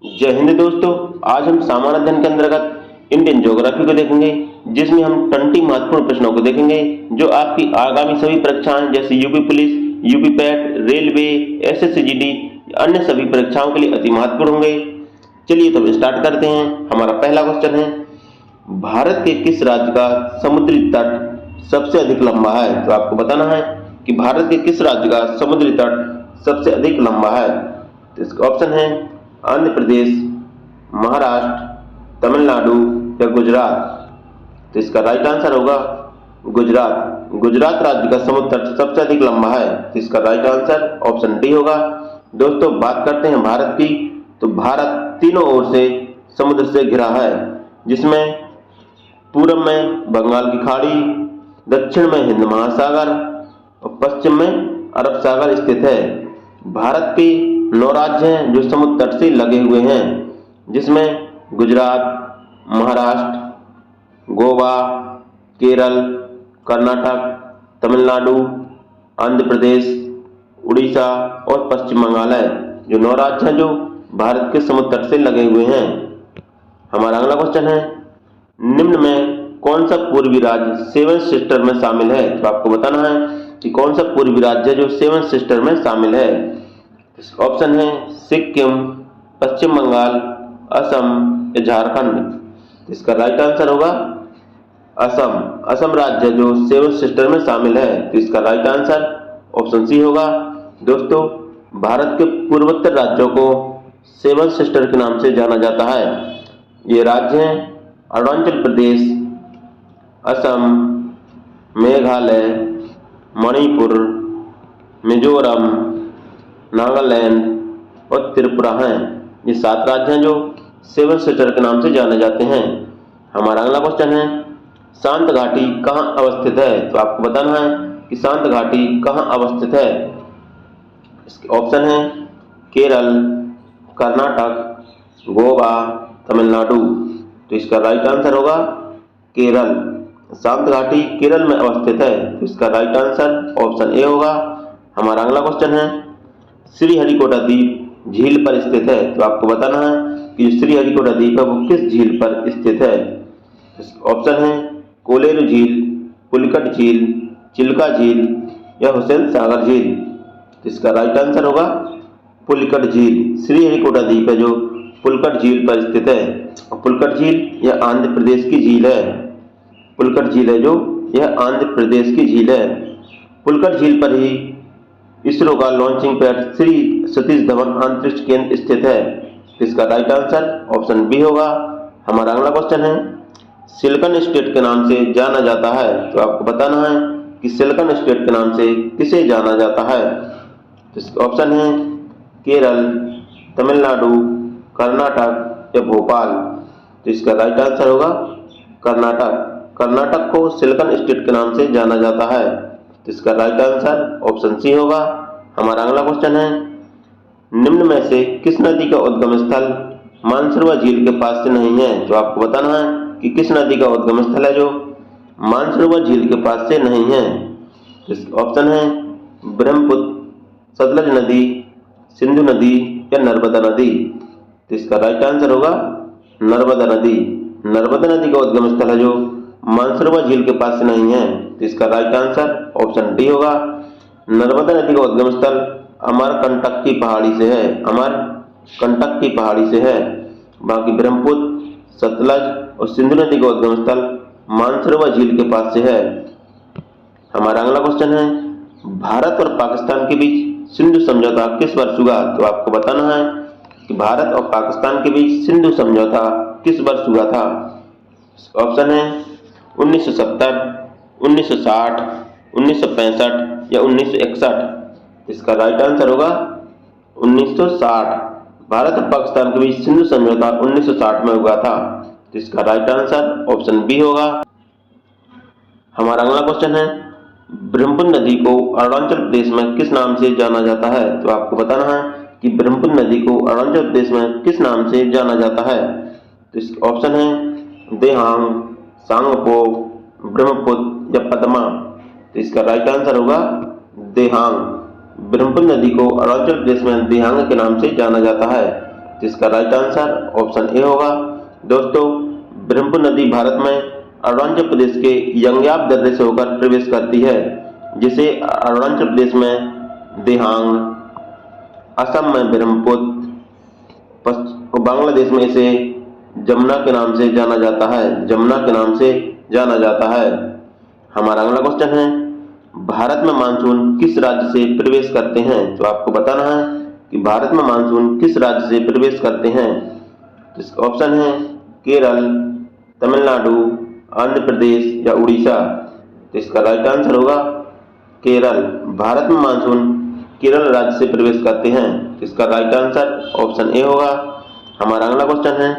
जय हिंद दोस्तों। आज हम सामान्य अध्ययन के अंतर्गत इंडियन ज्योग्राफी को देखेंगे, जिसमें हम 20 महत्वपूर्ण प्रश्नों को देखेंगे जो आपकी आगामी सभी परीक्षाएं जैसे UP police, UP PAT, railway, SSC, अन्य सभी परीक्षाओं के लिए अति महत्वपूर्ण होंगे। चलिए तो स्टार्ट करते हैं। हमारा पहला क्वेश्चन है, भारत के किस राज्य का समुद्री तट सबसे अधिक लंबा है? तो आपको बताना है कि भारत के किस राज्य का समुद्री तट सबसे अधिक लंबा है। तो इसका ऑप्शन है आंध्र प्रदेश, महाराष्ट्र, तमिलनाडु या गुजरात। तो इसका राइट आंसर होगा गुजरात। गुजरात राज्य का समुद्र तट सबसे अधिक लंबा है। तो इसका राइट आंसर ऑप्शन डी होगा। दोस्तों बात करते हैं भारत की, तो भारत तीनों ओर से समुद्र से घिरा है, जिसमें पूर्व में बंगाल की खाड़ी, दक्षिण में हिंद महासागर और पश्चिम में अरब सागर स्थित है। भारत के 9 राज्य हैं जो समुद्र तट से लगे हुए हैं, जिसमें गुजरात, महाराष्ट्र, गोवा, केरल, कर्नाटक, तमिलनाडु, आंध्र प्रदेश, उड़ीसा और पश्चिम बंगाल है। जो 9 राज्य हैं जो भारत के समुद्र तट से लगे हुए हैं। हमारा अगला क्वेश्चन है, निम्न में कौन सा पूर्वी राज्य सेवन सिस्टर में शामिल है? तो आपको बताना है कि कौन सा पूर्वी राज्य है जो सेवन सिस्टर में शामिल है। ऑप्शन है सिक्किम, पश्चिम बंगाल, असम या झारखंड। इसका राइट आंसर होगा असम। असम राज्य जो सेवन सिस्टर में शामिल है। तो इसका राइट आंसर ऑप्शन सी होगा। दोस्तों भारत के पूर्वोत्तर राज्यों को सेवन सिस्टर के नाम से जाना जाता है। ये राज्य हैं अरुणाचल प्रदेश, असम, मेघालय, मणिपुर, मिजोरम, नागालैंड और त्रिपुरा हैं। ये 7 राज्य हैं जो सेवन सिस्टर के नाम से जाने जाते हैं। हमारा अगला क्वेश्चन है, शांत घाटी कहाँ अवस्थित है? तो आपको बताना है कि शांत घाटी कहाँ अवस्थित है। इसके ऑप्शन है केरल, कर्नाटक, गोवा, तमिलनाडु। तो इसका राइट आंसर होगा केरल। शांत घाटी केरल में अवस्थित है। तो इसका राइट आंसर ऑप्शन ए होगा। हमारा अगला क्वेश्चन है, श्रीहरिकोटा द्वीप झील पर स्थित है। तो आपको बताना है कि जो श्रीहरिकोटा द्वीप है वो किस झील पर स्थित है। ऑप्शन है कोलेरू झील, पुलिकट झील, चिल्का झील या हुसैन सागर झील। तो इसका राइट आंसर होगा पुलिकट झील। श्रीहरिकोटा द्वीप है जो पुलिकट झील पर स्थित है। और पुलिकट झील यह आंध्र प्रदेश की झील है। पुलिकट झील है जो यह आंध्र प्रदेश की झील है। पुलिकट झील पर ही इसरो का लॉन्चिंग पैड श्री सतीश धवन अंतरिक्ष केंद्र स्थित है। इसका राइट आंसर ऑप्शन बी होगा। हमारा अगला क्वेश्चन है, सिलिकॉन स्टेट के नाम से जाना जाता है। तो आपको बताना है कि सिलिकॉन स्टेट के नाम से किसे जाना जाता है। तो ऑप्शन है केरल, तमिलनाडु, कर्नाटक या भोपाल। तो इसका राइट आंसर होगा कर्नाटक। कर्नाटक को सिलिकॉन स्टेट के नाम से जाना जाता है। तो इसका राइट आंसर ऑप्शन सी होगा। हमारा अगला क्वेश्चन है, निम्न में से किस नदी का उद्गम स्थल मानसरोवर झील के पास से नहीं है? तो आपको बताना है कि किस नदी का उद्गम स्थल है जो मानसरोवर झील के पास से नहीं है। ऑप्शन है ब्रह्मपुत्र, सतलज नदी, सिंधु नदी या नर्मदा नदी। तो इसका राइट आंसर होगा नर्मदा नदी। नर्मदा नदी का उद्गम स्थल है जो मानसरोवर झील के पास से नहीं है। तो इसका राइट आंसर ऑप्शन डी होगा। नर्मदा नदी का उद्गम स्थल अमरकंटक की पहाड़ी से है। अमरकंटक की पहाड़ी से है। बाकी ब्रह्मपुत्र, सतलज और सिंधु नदी का उद्गम स्थल मानसरोवर झील के पास से है। हमारा अगला क्वेश्चन है, भारत और पाकिस्तान के बीच सिंधु समझौता किस वर्ष हुआ? तो आपको बताना है कि भारत और पाकिस्तान के बीच सिंधु समझौता किस वर्ष हुआ था। ऑप्शन है 1970, 1960, 1965 या 1961। इसका राइट आंसर होगा 1960। भारत और पाकिस्तान के बीच सिंधु समझौता 1960 में हुआ था। तो इसका राइट आंसर ऑप्शन बी होगा। हमारा अगला क्वेश्चन है, ब्रह्मपुत्र नदी को अरुणाचल प्रदेश में किस नाम से जाना जाता है? तो आपको बताना है कि ब्रह्मपुत्र नदी को अरुणाचल प्रदेश में किस नाम से जाना जाता है। तो इसका ऑप्शन है देहांग, सांगपो, ब्रह्मपुत्र या पद्मा। तो इसका राइट आंसर होगा देहांग। ब्रह्मपुत्र नदी को अरुणाचल प्रदेश में देहांग के नाम से जाना जाता है। तो इसका राइट आंसर ऑप्शन ए होगा। दोस्तों, ब्रह्मपुत्र नदी भारत में अरुणाचल प्रदेश के यंगयाप दर्रे से होकर प्रवेश करती है, जिसे अरुणाचल प्रदेश में देहांग, असम में ब्रह्मपुत्र, बांग्लादेश में इसे जमुना के नाम से जाना जाता है, जमुना के नाम से जाना जाता है। हमारा अगला क्वेश्चन है, भारत में मानसून किस राज्य से प्रवेश करते हैं? तो आपको बताना है कि भारत में मानसून किस राज्य से प्रवेश करते हैं। तो इसका ऑप्शन है केरल, तमिलनाडु, आंध्र प्रदेश या उड़ीसा। तो इसका राइट आंसर होगा केरल। भारत में मानसून केरल राज्य से प्रवेश करते हैं। तो इसका राइट आंसर ऑप्शन ए होगा। हमारा अगला क्वेश्चन है,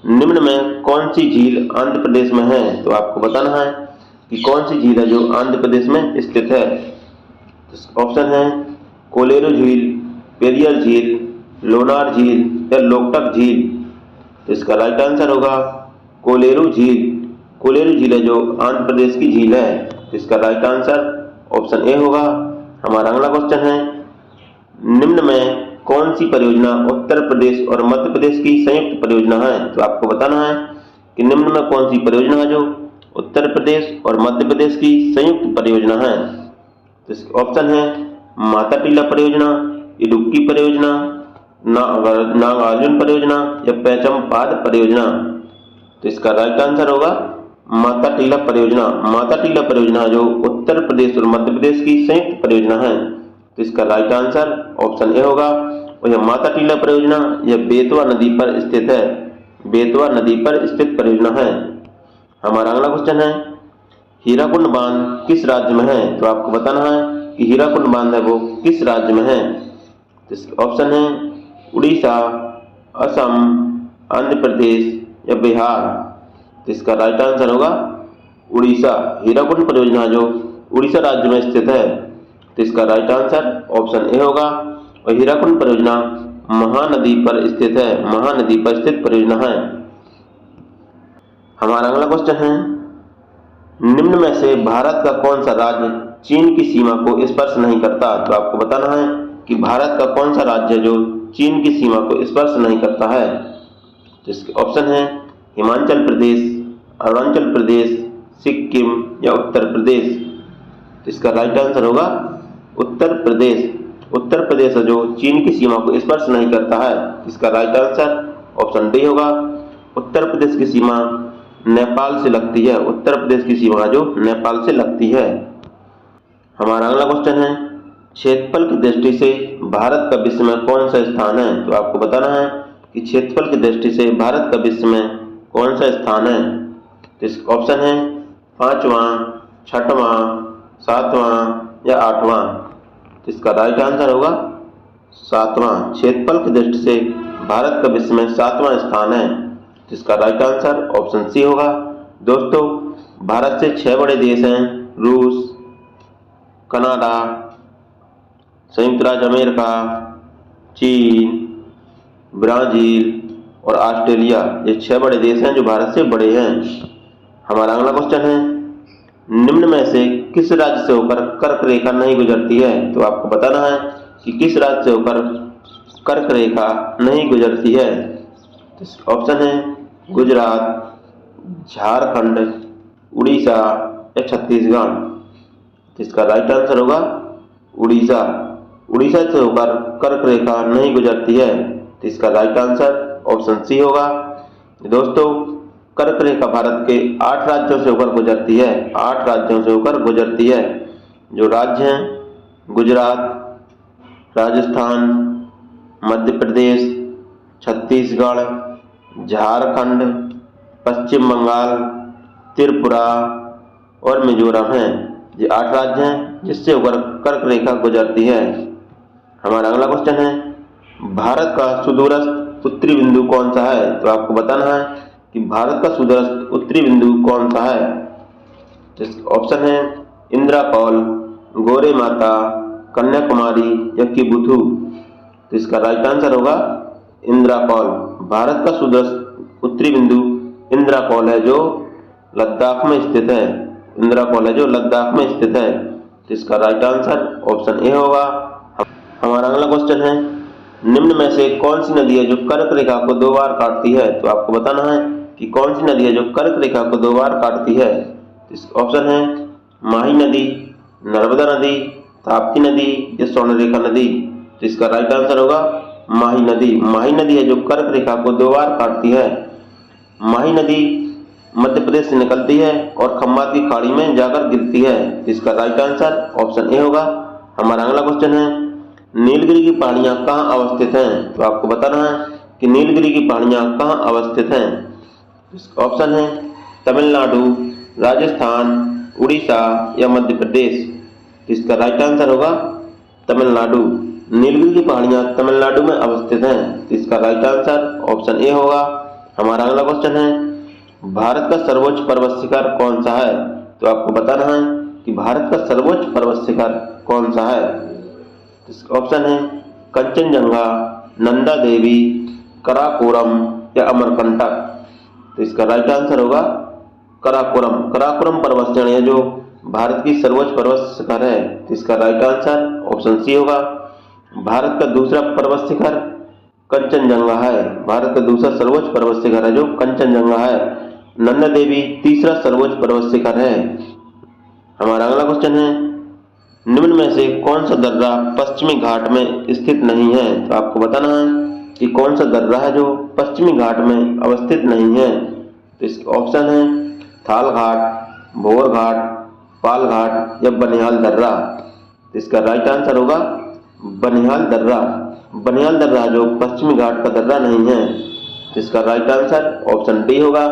निम्न में कौन सी झील आंध्र प्रदेश में है? तो आपको बताना है कि कौन सी झील है जो आंध्र प्रदेश में स्थित है। तो ऑप्शन है कोलेरू झील, पेरियर झील, लोनार झील या लोकटक झील। तो इसका राइट आंसर होगा कोलेरू झील। कोलेरू झील है जो आंध्र प्रदेश की झील है। तो इसका राइट आंसर ऑप्शन ए होगा। हमारा अगला क्वेश्चन है, निम्न में कौन सी परियोजना उत्तर प्रदेश और मध्य प्रदेश की संयुक्त परियोजना है? तो आपको बताना है कि निम्न में कौन सी परियोजना है जो उत्तर प्रदेश और मध्य प्रदेश की संयुक्त परियोजना है। तो इसका ऑप्शन है माता टीला परियोजना, इडुक्की परियोजना, नागार्जुन परियोजना या पैचमपाद परियोजना। तो इसका राइट आंसर होगा माता टीला परियोजना। माता टीला परियोजना जो उत्तर प्रदेश और मध्य प्रदेश की संयुक्त परियोजना है। तो इसका राइट आंसर ऑप्शन ए होगा। और यह माता टीला परियोजना यह बेतवा नदी पर स्थित है, बेतवा नदी पर स्थित परियोजना है। हमारा अगला क्वेश्चन है, हीराकुंड बांध किस राज्य में है? तो आपको बताना है कि हीराकुंड बांध है वो किस राज्य में है। तो इसका ऑप्शन है उड़ीसा, असम, आंध्र प्रदेश या बिहार। तो इसका राइट आंसर होगा उड़ीसा। हीराकुंड परियोजना जो उड़ीसा राज्य में स्थित है। तो इसका राइट आंसर ऑप्शन ए होगा। और हीराकुंड परियोजना महानदी पर स्थित है, महानदी पर स्थित परियोजना है। हमारा अगला क्वेश्चन है, निम्न में से भारत का कौन सा राज्य चीन की सीमा को स्पर्श नहीं करता? तो आपको बताना है कि भारत का कौन सा राज्य है जो चीन की सीमा को स्पर्श नहीं करता है। तो इसके ऑप्शन है हिमाचल प्रदेश, अरुणाचल प्रदेश, सिक्किम या उत्तर प्रदेश। तो इसका राइट आंसर होगा उत्तर प्रदेश। उत्तर प्रदेश है जो चीन की सीमा को स्पर्श नहीं करता है। इसका राइट आंसर ऑप्शन डी होगा। उत्तर प्रदेश की सीमा नेपाल से लगती है, उत्तर प्रदेश की सीमा जो नेपाल से लगती है। हमारा अगला क्वेश्चन है, क्षेत्रफल की दृष्टि से भारत का विश्व में कौन सा स्थान है? तो आपको बताना है कि क्षेत्रफल की दृष्टि से भारत का विश्व में कौन सा स्थान है। तो इसका ऑप्शन है 5वां, 6वां, 7वां या 8वां। तो इसका राइट आंसर होगा 7वां। क्षेत्रफल की दृष्टि से भारत का विश्व में 7वां स्थान है। जिसका राइट आंसर ऑप्शन सी होगा। दोस्तों, भारत से 6 बड़े देश हैं, रूस, कनाडा, संयुक्त राज्य अमेरिका, चीन, ब्राजील और ऑस्ट्रेलिया। ये 6 बड़े देश हैं जो भारत से बड़े हैं। हमारा अगला क्वेश्चन है, निम्न में से किस राज्य से होकर कर्क रेखा नहीं गुजरती है? तो आपको बताना है कि किस राज्य से होकर कर्क रेखा नहीं गुजरती है। ऑप्शन है गुजरात, झारखंड, उड़ीसा या छत्तीसगढ़। इसका राइट आंसर होगा उड़ीसा। उड़ीसा से होकर कर्क रेखा नहीं गुजरती है। तो इसका राइट आंसर ऑप्शन सी होगा। दोस्तों, कर्क रेखा भारत के 8 राज्यों से होकर गुजरती है, 8 राज्यों से होकर गुजरती है। जो राज्य हैं गुजरात, राजस्थान, मध्य प्रदेश, छत्तीसगढ़, झारखंड, पश्चिम बंगाल, त्रिपुरा और मिजोरम हैं। ये 8 राज्य हैं जिससे होकर कर्क रेखा गुजरती है। हमारा अगला क्वेश्चन है, भारत का सुदूरस्थ उत्तरी बिंदु कौन सा है? तो आपको बताना है कि भारत का सुदूरस्थ उत्तरी बिंदु कौन सा है। ऑप्शन है इंदिरा कौल, गोरे माता, कन्याकुमारी या किबुथु। तो इसका राइट आंसर होगा इंदिरा कौल। भारत का सुदूरस्थ उत्तरी बिंदु इंदिरा कौल है जो लद्दाख में स्थित है। इंदिरा कौल है जो लद्दाख में स्थित है। तो इसका राइट आंसर ऑप्शन ए होगा। हमारा अगला क्वेश्चन है, निम्न में से कौन सी नदी है जो कर्क रेखा को 2 बार काटती है? तो आपको बताना है कि कौन सी नदी है जो कर्क रेखा को 2 बार काटती है। ऑप्शन है माही नदी, नर्मदा नदी, ताप्ती नदी या स्वर्णरेखा नदी। तो इसका राइट आंसर होगा माही नदी। माही नदी है जो कर्क रेखा को 2 बार काटती है। माही नदी मध्य प्रदेश से निकलती है और खम्बात की खाड़ी में जाकर गिरती है। इसका राइट आंसर ऑप्शन ए होगा। हमारा अगला क्वेश्चन है नीलगिरी की पहाड़ियां कहाँ अवस्थित हैं? तो आपको बताना है कि नीलगिरी की पहाड़ियां कहाँ अवस्थित हैं। ऑप्शन है तमिलनाडु, राजस्थान, उड़ीसा या मध्य प्रदेश। इसका राइट आंसर होगा तमिलनाडु। नीलगिरी की पहाड़ियां तमिलनाडु में अवस्थित हैं। इसका राइट आंसर ऑप्शन ए होगा। हमारा अगला क्वेश्चन है भारत का सर्वोच्च पर्वत शिखर कौन सा है? तो आपको बताना है कि भारत का सर्वोच्च पर्वत शिखर कौन सा है। ऑप्शन है कंचनजंगा, नंदा देवी, कराकोरम या अमरकंटक। तो इसका राइट आंसर होगा कराकोरम। कराकोरम पर्वत श्रेणी है जो भारत की सर्वोच्च पर्वत शिखर है। तो इसका राइट आंसर ऑप्शन सी होगा। भारत का दूसरा पर्वत शिखर कंचनजंगा है। भारत का दूसरा सर्वोच्च पर्वत शिखर है जो कंचनजंगा है। नंदा देवी तीसरा सर्वोच्च पर्वत शिखर है। हमारा अगला क्वेश्चन है निम्न में से कौन सा दर्रा पश्चिमी घाट में स्थित नहीं है? तो आपको बताना है कि कौन सा दर्रा है जो पश्चिमी घाट में अवस्थित नहीं है। तो इसके ऑप्शन है थाल घाट, भोर घाट, पाल घाट या बनिहाल दर्रा। तो इसका राइट आंसर होगा बनिहाल दर्रा। बनिहाल दर्रा जो पश्चिमी घाट का दर्रा नहीं है। तो इसका राइट आंसर ऑप्शन डी होगा।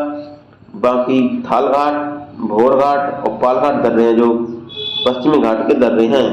बाकी थाल घाट, भोर घाट और पाल घाट दर्रे हैं जो पश्चिमी घाट के दर्रे हैं।